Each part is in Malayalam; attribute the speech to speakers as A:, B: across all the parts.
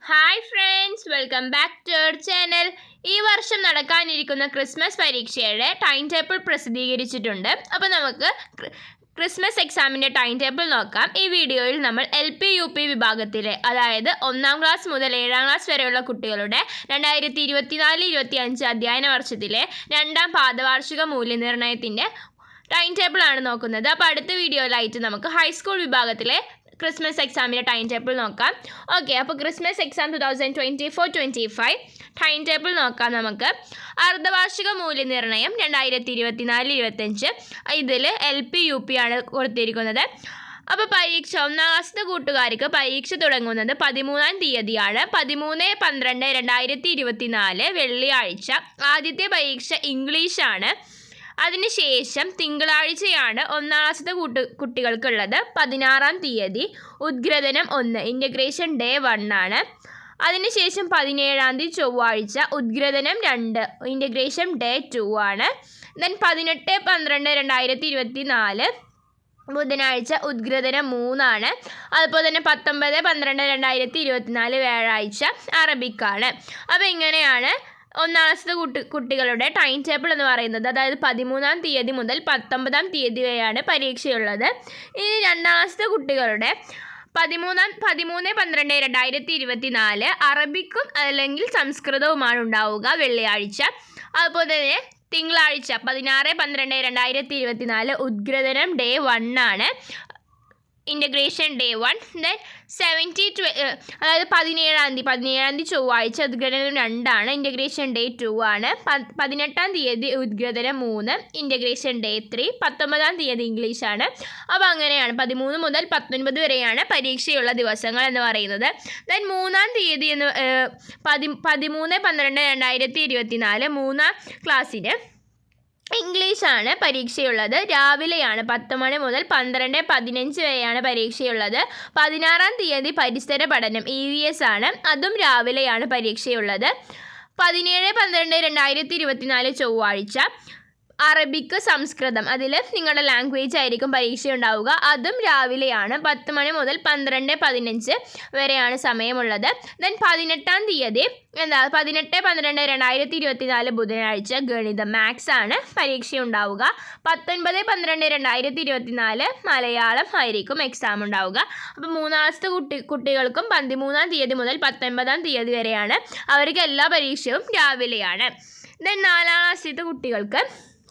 A: Hi friends, welcome back to our channel. ഈ വർഷം നടക്കാനിരിക്കുന്ന ക്രിസ്മസ് പരീക്ഷയുടെ ടൈം ടേബിൾ പ്രസിദ്ധീകരിച്ചിട്ടുണ്ട്. അപ്പോൾ നമുക്ക് ക്രിസ്മസ് എക്സാമിൻ്റെ ടൈം ടേബിൾ നോക്കാം. ഈ വീഡിയോയിൽ നമ്മൾ LP UP വിഭാഗത്തിലെ, അതായത് 1ാം ക്ലാസ് മുതൽ 7ാം ക്ലാസ് വരെയുള്ള കുട്ടികളുടെ 2024-25 അധ്യയന വർഷത്തിലെ 2ാം പാദവാർഷിക മൂല്യനിർണ്ണയത്തിൻ്റെ ടൈം ടേബിളാണ് നോക്കുന്നത്. അപ്പോൾ അടുത്ത വീഡിയോയിലായിട്ട് നമുക്ക് ഹൈസ്കൂൾ വിഭാഗത്തിലെ ക്രിസ്മസ് എക്സാമിൻ്റെ ടൈം ടേബിൾ നോക്കാം. ഓക്കെ, അപ്പോൾ ക്രിസ്മസ് എക്സാം 2024-25 ടൈം ടേബിൾ നോക്കാം. നമുക്ക് അർദ്ധവാർഷിക മൂല്യനിർണ്ണയം 2024-25 ഇതിൽ LP UP ആണ് കൊടുത്തിരിക്കുന്നത്. അപ്പോൾ പരീക്ഷ 1ാം ക്ലാസ്സിലെ കൂട്ടുകാർക്ക് പരീക്ഷ തുടങ്ങുന്നത് 13ാം തീയതിയാണ്. 13-12-2024 വെള്ളിയാഴ്ച. ആദ്യത്തെ പരീക്ഷ ഇംഗ്ലീഷാണ്. അതിനുശേഷം തിങ്കളാഴ്ചയാണ് 1ാം ക്ലാസ്സിലെ കുട്ടികൾക്കുള്ളത്. 16ാം തീയതി ഉദ്ഗ്രഥനം 1 ഇൻ്റഗ്രേഷൻ ഡേ 1 ആണ്. അതിനുശേഷം 17ാം തീയതി ചൊവ്വാഴ്ച ഉദ്ഗ്രഥനം 2 ഇൻ്റഗ്രേഷൻ ഡേ 2 ആണ്. ദെൻ 18-12-2024 ബുധനാഴ്ച ഉദ്ഗ്രഥനം 3 ആണ്. അതുപോലെ തന്നെ 19-12-2024 വ്യാഴാഴ്ച അറബിക്കാണ്. അപ്പോൾ ഇങ്ങനെയാണ് 1ാം ക്ലാസ്സിലെ കുട്ടികളുടെ ടൈം ടേബിൾ എന്ന് പറയുന്നത്. അതായത് 13ാം തീയതി മുതൽ 19ാം തീയതി വരെയാണ് പരീക്ഷയുള്ളത്. ഇനി 2ാം ക്ലാസ്സിലെ കുട്ടികളുടെ 13-12-2024 അറബിക്കും അല്ലെങ്കിൽ സംസ്കൃതവുമാണ് ഉണ്ടാവുക വെള്ളിയാഴ്ച. അതുപോലെ തന്നെ തിങ്കളാഴ്ച 16-12-2024 ഉദ്ഗ്രഥനം ഡേ 1 ആണ്, ഇൻ്റഗ്രേഷൻ ഡേ 1. ദെൻ 17 17ാം തീയതി ചൊവ്വാഴ്ച ഉദ്ഗ്രഥനം 2 ആണ്, ഇൻ്റഗ്രേഷൻ ഡേ 2 ആണ്. 18ാം തീയതി ഉദ്ഗ്രഥനം 3 ഇൻ്റഗ്രേഷൻ ഡേ 3. 19ാം തീയതി ഇംഗ്ലീഷാണ്. അപ്പോൾ അങ്ങനെയാണ് 13 മുതൽ 19 വരെയാണ് പരീക്ഷയുള്ള ദിവസങ്ങൾ എന്ന് പറയുന്നത്. ദെൻ 3ാം തീയതി 13-12-2024 3ാം ക്ലാസ്സിന് ഇംഗ്ലീഷാണ് പരീക്ഷയുള്ളത്. രാവിലെയാണ് 10 മണി മുതൽ 12-15 വരെയാണ് പരീക്ഷയുള്ളത്. 16ാം തീയതി പരിസര പഠനം EVS ആണ്. അതും രാവിലെയാണ് പരീക്ഷയുള്ളത്. 17-12-2024 ചൊവ്വാഴ്ച അറബിക്ക് സംസ്കൃതം, അതിൽ നിങ്ങളുടെ ലാംഗ്വേജ് ആയിരിക്കും പരീക്ഷ ഉണ്ടാവുക. അതും രാവിലെയാണ്. 10 മണി മുതൽ 12-15 വരെയാണ് സമയമുള്ളത്. ദെൻ 18ാം തീയതി 18-12-2024 ബുധനാഴ്ച ഗണിതം മാത്സ് ആണ് പരീക്ഷ ഉണ്ടാവുക. 19-12-2024 മലയാളം ആയിരിക്കും എക്സാം ഉണ്ടാവുക. അപ്പോൾ 3ാം ക്ലാസ്സിലെ കുട്ടികൾക്കും 13ാം തീയതി മുതൽ 19ാം തീയതി വരെയാണ്. അവർക്ക് എല്ലാ പരീക്ഷയും രാവിലെയാണ്. ദെൻ 4ാം ക്ലാസ്സിലത്തെ കുട്ടികൾക്ക്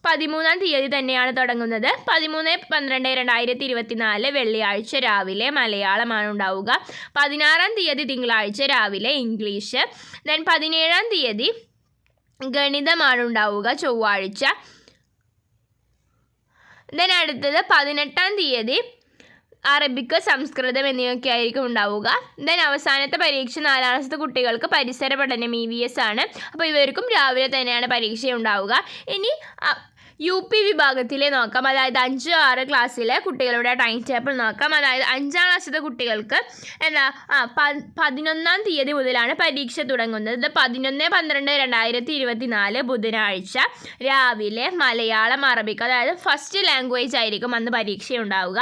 A: 13ാം തീയതി തന്നെയാണ് തുടങ്ങുന്നത്. 13-12-2024 വെള്ളിയാഴ്ച രാവിലെ മലയാളമാണ് ഉണ്ടാവുക. 16ാം തീയതി തിങ്കളാഴ്ച രാവിലെ ഇംഗ്ലീഷ്. ദെൻ 17ാം തീയതി ഗണിതമാണ് ഉണ്ടാവുക ചൊവ്വാഴ്ച. ദെൻ അടുത്തത് 18ാം തീയതി അറബിക്ക് സംസ്കൃതം എന്നിവയൊക്കെ ആയിരിക്കും ഉണ്ടാവുക. ദെൻ അവസാനത്തെ പരീക്ഷ 4ാം ക്ലാസ്സിലെ കുട്ടികൾക്ക് പരിസര പഠനം EVS ആണ്. അപ്പോൾ ഇവർക്കും രാവിലെ തന്നെയാണ് പരീക്ഷ ഉണ്ടാവുക. ഇനി UP വിഭാഗത്തിലെ നോക്കാം. അതായത് 5-6 ക്ലാസ്സിലെ കുട്ടികളുടെ ടൈം ടേബിൾ നോക്കാം. അതായത് 5ാം ക്ലാസ്സിലെ കുട്ടികൾക്ക് 11ാം തീയതി മുതലാണ് പരീക്ഷ തുടങ്ങുന്നത്. 11-12-2024 ബുധനാഴ്ച രാവിലെ മലയാളം അറബിക്ക്, അതായത് ഫസ്റ്റ് ലാംഗ്വേജ് ആയിരിക്കും അന്ന് പരീക്ഷ ഉണ്ടാവുക.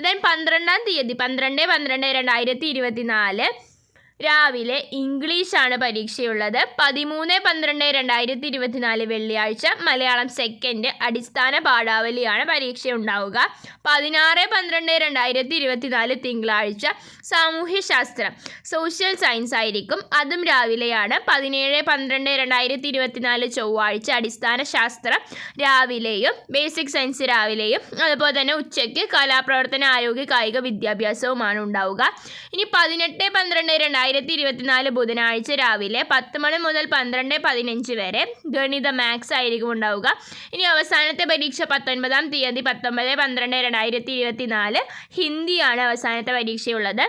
A: ദെൻ 12ാം തീയതി 12-12-2024 രാവിലെ ഇംഗ്ലീഷാണ് പരീക്ഷയുള്ളത്. 13-12-2024 വെള്ളിയാഴ്ച മലയാളം സെക്കൻഡ് അടിസ്ഥാന പാഠാവലിയാണ് പരീക്ഷ ഉണ്ടാവുക. 16-12-2024 തിങ്കളാഴ്ച സാമൂഹ്യശാസ്ത്രം സോഷ്യൽ സയൻസ് ആയിരിക്കും. അതും രാവിലെയാണ്. 17-12-2024 ചൊവ്വാഴ്ച അടിസ്ഥാന ശാസ്ത്രം രാവിലെയും ബേസിക് സയൻസ് രാവിലെയും, അതുപോലെ തന്നെ ഉച്ചയ്ക്ക് കലാപ്രവർത്തന ആരോഗ്യ കായിക വിദ്യാഭ്യാസവുമാണ് ഉണ്ടാവുക. ഇനി 18-12-2024 ബുധനാഴ്ച രാവിലെ 10 മണി മുതൽ 12-15 വരെ ഗണിത മാത്സ് ആയിരിക്കും ഉണ്ടാവുക. ഇനി അവസാനത്തെ പരീക്ഷ 19ാം തീയതി 19-12-2024 ഹിന്ദിയാണ് അവസാനത്തെ പരീക്ഷയുള്ളത്.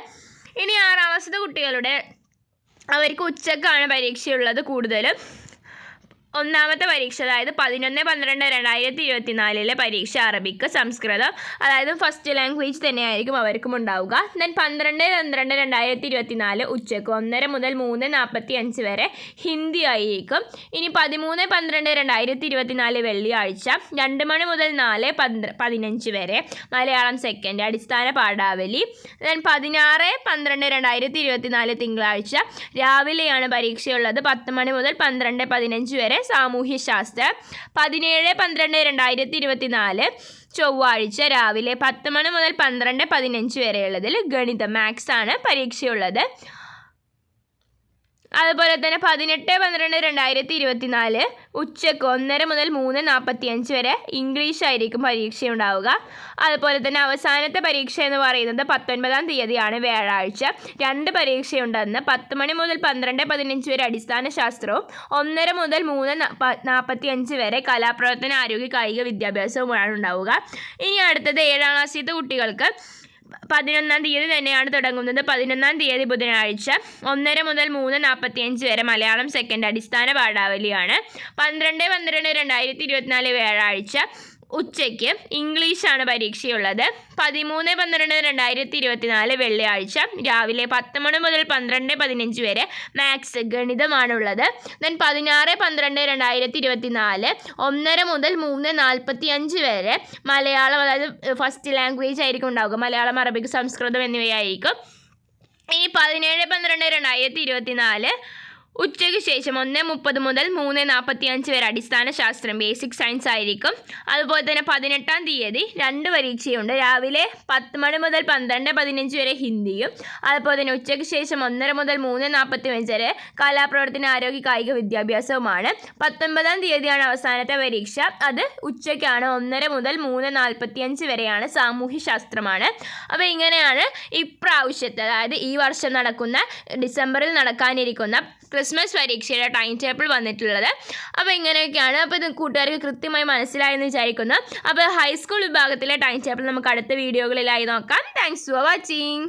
A: ഇനി 6ാം ക്ലാസ്സിലെ കുട്ടികളുടെ അവർക്ക് ഉച്ചക്കാണ് പരീക്ഷയുള്ളത് കൂടുതലും. ഒന്നാമത്തെ പരീക്ഷ അതായത് 11/12/2024 പരീക്ഷ അറബിക്ക്, സംസ്കൃതം അതായത് ഫസ്റ്റ് ലാംഗ്വേജ് തന്നെയായിരിക്കും അവർക്കും ഉണ്ടാവുക. ദെൻ 12/12/2024 ഉച്ചയ്ക്ക് 1:30 മുതൽ 3:45 വരെ ഹിന്ദി ആയിരിക്കും. ഇനി 13/12/2024 വെള്ളിയാഴ്ച 2 മണി മുതൽ 4:15 വരെ മലയാളം സെക്കൻഡ് അടിസ്ഥാന പാഠാവലി. ദെൻ 16/12/2024 തിങ്കളാഴ്ച രാവിലെയാണ് പരീക്ഷയുള്ളത്. 10 മണി മുതൽ 12:15 വരെ സാമൂഹ്യശാസ്ത്രം. 17/12/2024 ചൊവ്വാഴ്ച രാവിലെ 10 മണി മുതൽ 12:15 വരെയുള്ളതിൽ ഗണിതം മാത്സ് ആണ് പരീക്ഷയുള്ളത്. അതുപോലെ തന്നെ 18/12/2024 ഉച്ചയ്ക്ക് 1:30 മുതൽ 3:45 വരെ ഇംഗ്ലീഷ് ആയിരിക്കും പരീക്ഷയുണ്ടാവുക. അതുപോലെ തന്നെ അവസാനത്തെ പരീക്ഷ എന്ന് പറയുന്നത് 19-ാം തീയതിയാണ് വ്യാഴാഴ്ച. 2 പരീക്ഷയുണ്ടെന്ന്. 10 മണി മുതൽ 12:15 വരെ അടിസ്ഥാന ശാസ്ത്രവും 1:30 മുതൽ 3:45 വരെ കലാപ്രവർത്തന, ആരോഗ്യ, കായിക വിദ്യാഭ്യാസവുമാണ് ഉണ്ടാവുക. ഇനി അടുത്തത് 7ാം ക്ലാസ്സിലത്തെ കുട്ടികൾക്ക് 11-ാം തീയതി തന്നെയാണ് തുടങ്ങുന്നത്. 11-ാം തീയതി ബുധനാഴ്ച 1:30 മുതൽ 3:45 വരെ മലയാളം സെക്കൻഡ് അടിസ്ഥാന പാഠാവലിയാണ്. 12/12/2024 വ്യാഴാഴ്ച ഉച്ചയ്ക്ക് ഇംഗ്ലീഷാണ് പരീക്ഷയുള്ളത്. 13/12/2024 വെള്ളിയാഴ്ച രാവിലെ 10 മണി മുതൽ 12:15 വരെ മാത്സ് ഗണിതമാണുള്ളത്. ദെൻ 16/12/2024 1:30 മുതൽ 3:45 വരെ മലയാളം അതായത് ഫസ്റ്റ് ലാംഗ്വേജ് ആയിരിക്കും ഉണ്ടാവുക. മലയാളം, അറബിക്, സംസ്കൃതം എന്നിവയായിരിക്കും. ഇനി 17/12/2024 ഉച്ചയ്ക്ക് ശേഷം 1:30 മുതൽ 3:45 വരെ അടിസ്ഥാന ശാസ്ത്രം ബേസിക് സയൻസ് ആയിരിക്കും. അതുപോലെ തന്നെ 18-ാം തീയതി 2 പരീക്ഷയുണ്ട്. രാവിലെ 10 മണി മുതൽ 12:15 വരെ ഹിന്ദിയും അതുപോലെ തന്നെ ഉച്ചയ്ക്ക് ശേഷം 1:30 മുതൽ 3:45 വരെ കലാപ്രവർത്തന, ആരോഗ്യ, കായിക വിദ്യാഭ്യാസവുമാണ്. 19-ാം തീയതിയാണ് അവസാനത്തെ പരീക്ഷ. അത് ഉച്ചയ്ക്കാണ്. 1:30 മുതൽ 3:45 വരെയാണ് സാമൂഹ്യശാസ്ത്രമാണ്. അപ്പോൾ ഇങ്ങനെയാണ് ഇപ്രാവശ്യത്തെ അതായത് ഈ വർഷം നടക്കുന്ന ഡിസംബറിൽ നടക്കാനിരിക്കുന്ന ക്രിസ്മസ് പരീക്ഷയുടെ ടൈം ടേബിൾ വന്നിട്ടുള്ളത്. അപ്പോൾ ഇങ്ങനെയൊക്കെയാണ്. അപ്പോൾ ഇത് കൂട്ടുകാർക്ക് കൃത്യമായി മനസ്സിലായെന്ന് വിചാരിക്കുന്നു. അപ്പോൾ ഹൈസ്കൂൾ വിഭാഗത്തിലെ ടൈം ടേബിൾ നമുക്ക് അടുത്ത വീഡിയോകളിലായി നോക്കാം. Thanks for watching.